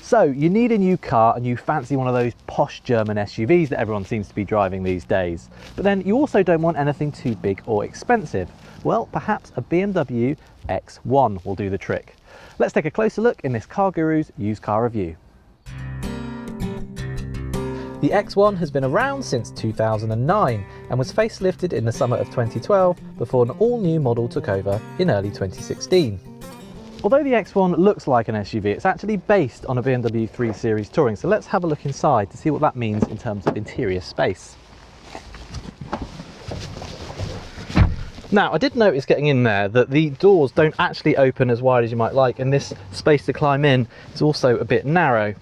So you need a new car and you fancy one of those posh German SUVs that everyone seems to be driving these days. But then you also don't want anything too big or expensive. Well, perhaps a BMW X1 will do the trick. Let's take a closer look in this CarGurus used car review. The X1 has been around since 2009 and was facelifted in the summer of 2012 before an all-new model took over in early 2016. Although the X1 looks like an SUV, it's actually based on a BMW 3 Series Touring, so let's have a look inside to see what that means in terms of interior space. Now, I did notice getting in there that the doors don't actually open as wide as you might like, and this space to climb in is also a bit narrow.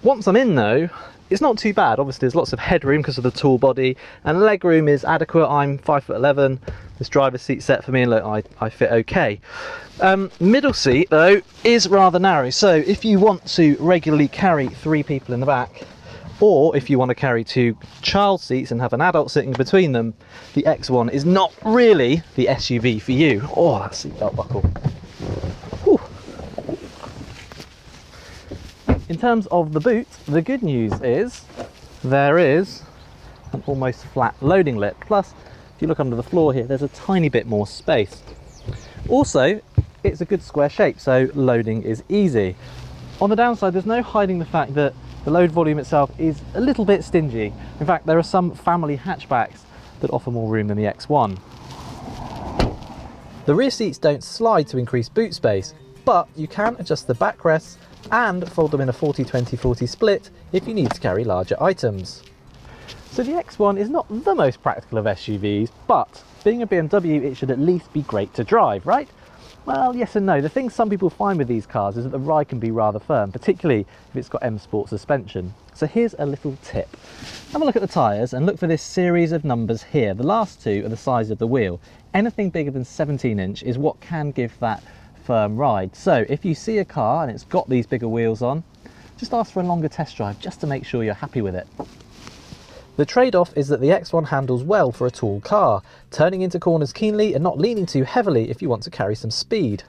Once I'm in though, it's not too bad. Obviously there's lots of headroom because of the tall body, and leg room is adequate. I'm 5'11", this driver's seat set for me, and look, I fit okay. Middle seat though is rather narrow, so if you want to regularly carry 3 people in the back, or if you want to carry 2 child seats and have an adult sitting between them, the X1 is not really the SUV for you. Oh, that seatbelt buckle. Whew. In terms of the boot, the good news is there is an almost flat loading lip. Plus, if you look under the floor here, there's a tiny bit more space. Also, it's a good square shape, so loading is easy. On the downside, there's no hiding the fact that the load volume itself is a little bit stingy. In fact, there are some family hatchbacks that offer more room than the X1. The rear seats don't slide to increase boot space, but you can adjust the backrests and fold them in a 40-20-40 split if you need to carry larger items. So the X1 is not the most practical of SUVs, but being a BMW, it should at least be great to drive, right? Well, yes and no. The thing some people find with these cars is that the ride can be rather firm, particularly if it's got M Sport suspension. So here's a little tip. Have a look at the tyres and look for this series of numbers here. The last 2 are the size of the wheel. Anything bigger than 17-inch is what can give that firm ride. So if you see a car and it's got these bigger wheels on, just ask for a longer test drive just to make sure you're happy with it. The trade-off is that the X1 handles well for a tall car, turning into corners keenly and not leaning too heavily if you want to carry some speed.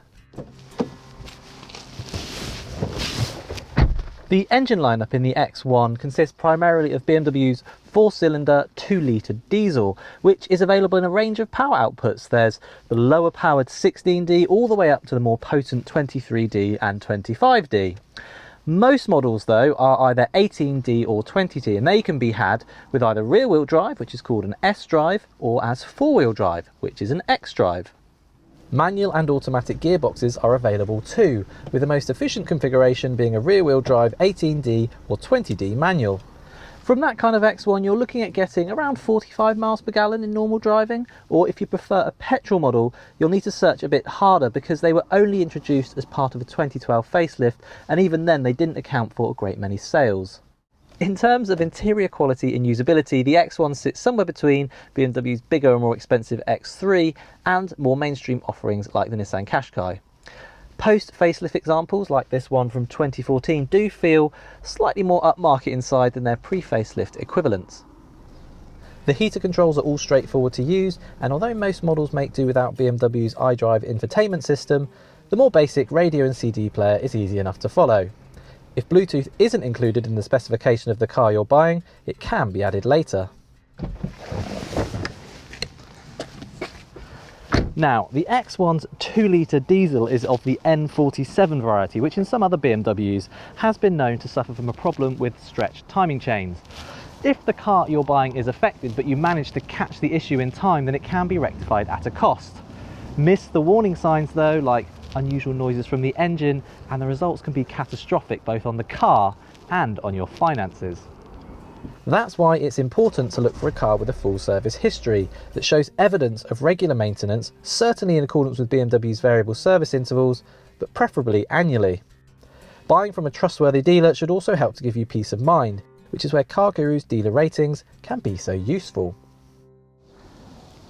The engine lineup in the X1 consists primarily of BMW's 4-cylinder 2-litre diesel, which is available in a range of power outputs. There's the lower powered 16D all the way up to the more potent 23D and 25D. Most models though are either 18D or 20D, and they can be had with either rear-wheel drive, which is called an S-Drive, or as 4-wheel drive, which is an xDrive. Manual and automatic gearboxes are available too, with the most efficient configuration being a rear-wheel drive 18D or 20D manual. From that kind of X1, you're looking at getting around 45 miles per gallon in normal driving, or if you prefer a petrol model, you'll need to search a bit harder because they were only introduced as part of a 2012 facelift, and even then they didn't account for a great many sales. In terms of interior quality and usability, the X1 sits somewhere between BMW's bigger and more expensive X3 and more mainstream offerings like the Nissan Qashqai. Post-facelift examples like this one from 2014 do feel slightly more upmarket inside than their pre-facelift equivalents. The heater controls are all straightforward to use, and although most models make do without BMW's iDrive infotainment system, the more basic radio and CD player is easy enough to follow. If Bluetooth isn't included in the specification of the car you're buying, it can be added later. Now, the X1's 2-litre diesel is of the N47 variety, which in some other BMWs has been known to suffer from a problem with stretched timing chains. If the car you're buying is affected but you manage to catch the issue in time, then it can be rectified at a cost. Miss the warning signs though, like unusual noises from the engine, and the results can be catastrophic both on the car and on your finances. That's why it's important to look for a car with a full service history that shows evidence of regular maintenance, certainly in accordance with BMW's variable service intervals, but preferably annually. Buying from a trustworthy dealer should also help to give you peace of mind, which is where CarGurus dealer ratings can be so useful.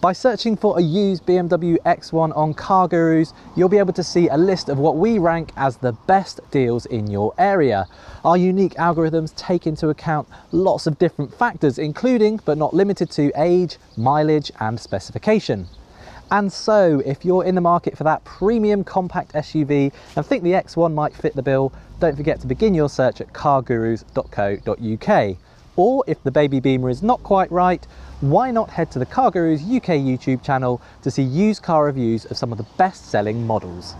By searching for a used BMW X1 on CarGurus, you'll be able to see a list of what we rank as the best deals in your area. Our unique algorithms take into account lots of different factors, including but not limited to age, mileage and specification. And so, if you're in the market for that premium compact SUV and think the X1 might fit the bill, don't forget to begin your search at cargurus.co.uk. Or if the baby Beamer is not quite right, why not head to the CarGurus UK YouTube channel to see used car reviews of some of the best-selling models.